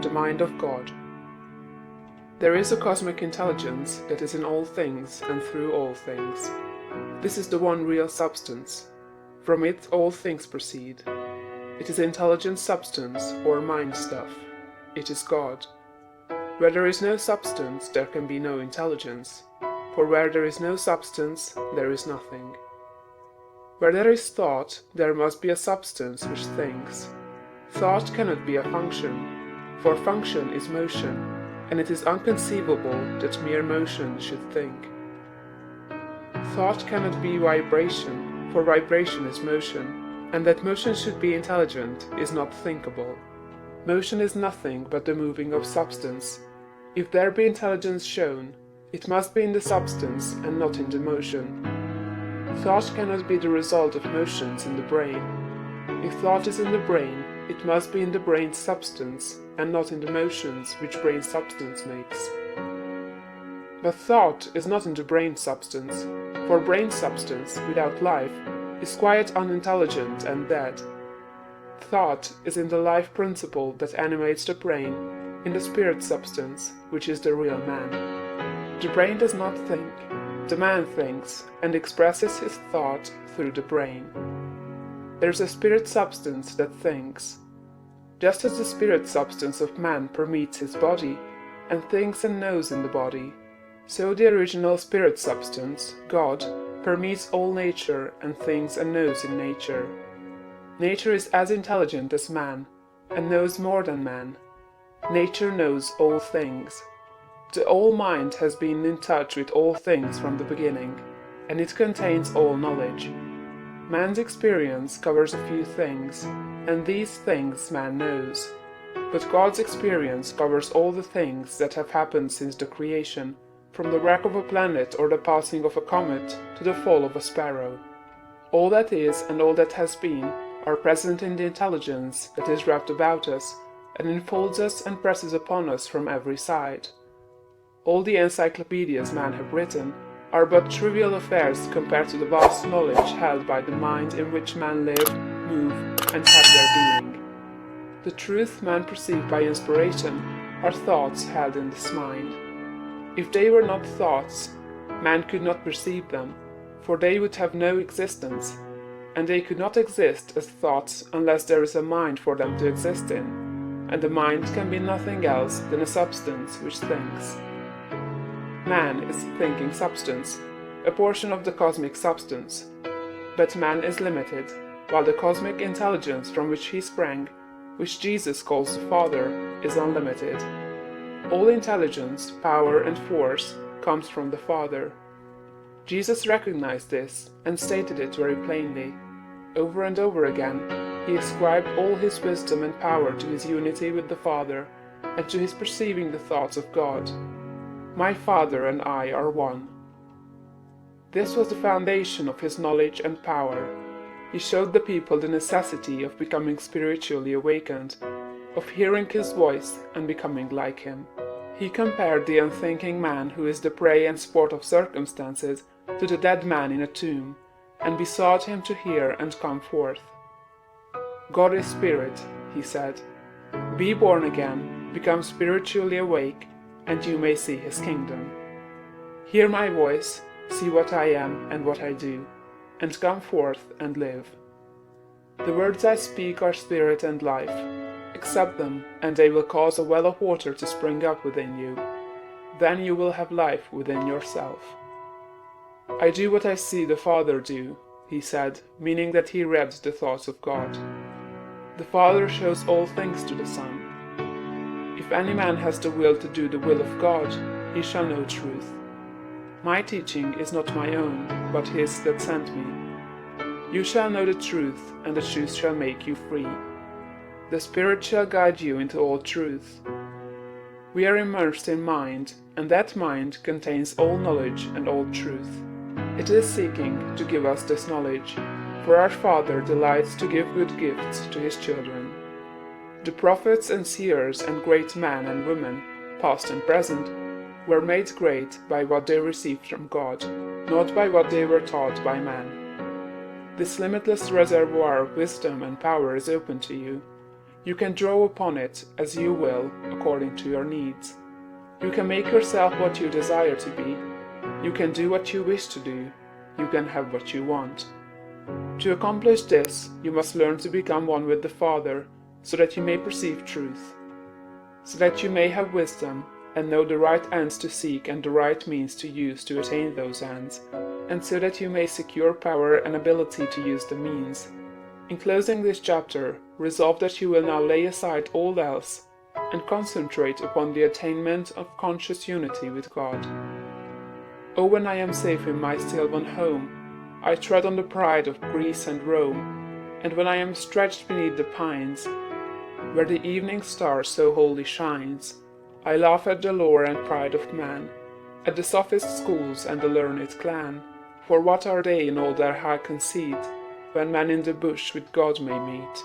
the mind of God. There is a cosmic intelligence that is in all things and through all things. This is the one real substance. From it all things proceed. It is intelligent substance or mind stuff. It is God. Where there is no substance, there can be no intelligence. For where there is no substance, there is nothing. Where there is thought, there must be a substance which thinks. Thought cannot be a function, for function is motion, and it is inconceivable that mere motion should think. Thought cannot be vibration, for vibration is motion, and that motion should be intelligent is not thinkable. Motion is nothing but the moving of substance. If there be intelligence shown, it must be in the substance and not in the motion. Thought cannot be the result of motions in the brain. If thought is in the brain, it must be in the brain's substance and not in the motions which brain substance makes. But thought is not in the brain substance, for brain substance without life is quite unintelligent and dead. Thought is in the life principle that animates the brain, in the spirit substance, which is the real man. The brain does not think. The man thinks and expresses his thought through the brain. There is a spirit substance that thinks. Just as the spirit substance of man permeates his body, and thinks and knows in the body, so the original spirit substance, God, permeates all nature and thinks and knows in nature. Nature is as intelligent as man, and knows more than man. Nature knows all things. The all-mind has been in touch with all things from the beginning, and it contains all knowledge. Man's experience covers a few things, and these things man knows. But God's experience covers all the things that have happened since the creation, from the wreck of a planet or the passing of a comet to the fall of a sparrow. All that is and all that has been are present in the intelligence that is wrapped about us and enfolds us and presses upon us from every side. All the encyclopedias man have written are but trivial affairs compared to the vast knowledge held by the mind in which man live, move, and have their being. The truth man perceived by inspiration are thoughts held in this mind. If they were not thoughts, man could not perceive them, for they would have no existence, and they could not exist as thoughts unless there is a mind for them to exist in, and the mind can be nothing else than a substance which thinks. Man is thinking substance, a portion of the cosmic substance. But man is limited, while the cosmic intelligence from which he sprang, which Jesus calls the Father, is unlimited. All intelligence, power, and force comes from the Father. Jesus recognized this and stated it very plainly. Over and over again, he ascribed all his wisdom and power to his unity with the Father and to his perceiving the thoughts of God. My Father and I are one. This was the foundation of his knowledge and power. He showed the people the necessity of becoming spiritually awakened, of hearing his voice and becoming like him. He compared the unthinking man who is the prey and sport of circumstances to the dead man in a tomb, and besought him to hear and come forth. God is spirit, he said. Be born again, become spiritually awake, and you may see his kingdom. Hear my voice, see what I am and what I do, and come forth and live. The words I speak are spirit and life. Accept them, and they will cause a well of water to spring up within you. Then you will have life within yourself. I do what I see the Father do, he said, meaning that he read the thoughts of God. The Father shows all things to the Son. If any man has the will to do the will of God, he shall know truth. My teaching is not my own, but his that sent me. You shall know the truth, and the truth shall make you free. The Spirit shall guide you into all truth. We are immersed in mind, and that mind contains all knowledge and all truth. It is seeking to give us this knowledge, for our Father delights to give good gifts to his children. The prophets and seers and great men and women, past and present, were made great by what they received from God, not by what they were taught by man. This limitless reservoir of wisdom and power is open to you. You can draw upon it as you will, according to your needs. You can make yourself what you desire to be. You can do what you wish to do. You can have what you want. To accomplish this, you must learn to become one with the Father, so that you may perceive truth, so that you may have wisdom and know the right ends to seek and the right means to use to attain those ends, and so that you may secure power and ability to use the means. In closing this chapter, resolve that you will now lay aside all else and concentrate upon the attainment of conscious unity with God. Oh, when I am safe in my Sylvan home, I tread on the pride of Greece and Rome, and when I am stretched beneath the pines, where the evening star so wholly shines, I laugh at the lore and pride of man, at the sophist schools and the learned clan, for what are they in all their high conceit, when man in the bush with God may meet?